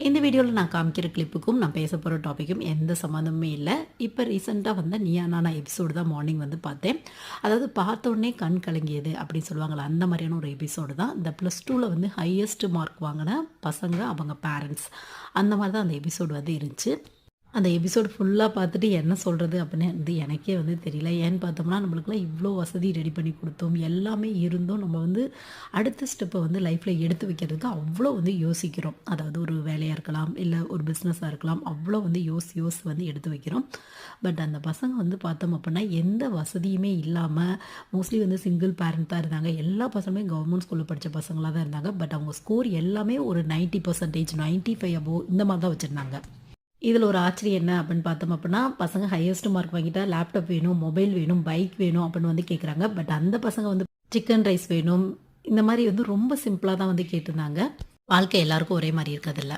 இந்த வீடியோவில் நான் காமிக்கிற கிளிப்புக்கும் நான் பேச போகிற டாப்பிக்கும் எந்த சம்மந்தமுமே இல்லை. இப்போ ரீசெண்டாக வந்த நீயா நானா எபிசோடு தான் மார்னிங் வந்து பார்த்தேன். அதாவது பார்த்தோன்னே கண் கலங்கியது அப்படின்னு சொல்லுவாங்கள்ல, அந்த மாதிரியான ஒரு எபிசோடு தான். இந்த +2ல் வந்து ஹையஸ்ட் மார்க் வாங்கின பசங்க அவங்க பேரண்ட்ஸ், அந்த மாதிரி தான் அந்த எபிசோடு வந்து இருந்துச்சு. அந்த எபிசோடு ஃபுல்லாக பார்த்துட்டு என்ன சொல்கிறது அப்படின்னு வந்து எனக்கே வந்து தெரியல. ஏன்னு பார்த்தோம்னா, நம்மளுக்குலாம் இவ்வளோ வசதி ரெடி பண்ணி கொடுத்தோம், எல்லாமே இருந்தும் நம்ம வந்து அடுத்த ஸ்டெப்பை வந்து லைஃப்பில் எடுத்து வைக்கிறதுக்கு அவ்வளோ வந்து யோசிக்கிறோம். அதாவது ஒரு வேலையாக இருக்கலாம், இல்லை ஒரு பிஸ்னஸாக இருக்கலாம், அவ்வளோ வந்து யோசி வந்து எடுத்து வைக்கிறோம். பட் அந்த பசங்க வந்து பார்த்தோம் அப்படின்னா எந்த வசதியுமே இல்லாமல் மோஸ்ட்லி வந்து சிங்கிள் பேரண்ட் தான் இருந்தாங்க. எல்லா பசங்களுமே கவர்மெண்ட் ஸ்கூலில் படித்த பசங்களாக தான் இருந்தாங்க. பட் அவங்க ஸ்கோர் எல்லாமே ஒரு 90%, 95 அபோவ் இந்த மாதிரி தான் வச்சுருந்தாங்க. இதில் ஒரு ஆச்சரியம் என்ன அப்படின்னு பார்த்தோம் அப்படின்னா, பசங்க ஹையஸ்ட் மார்க் வாங்கிட்டா லேப்டாப் வேணும், மொபைல் வேணும், பைக் வேணும் அப்படின்னு வந்து கேட்குறாங்க. பட் அந்த பசங்க வந்து சிக்கன் ரைஸ் வேணும், இந்த மாதிரி வந்து ரொம்ப சிம்பிளாக தான் வந்து கேட்டிருந்தாங்க. வாழ்க்கை எல்லாருக்கும் ஒரே மாதிரி இருக்கிறதில்ல.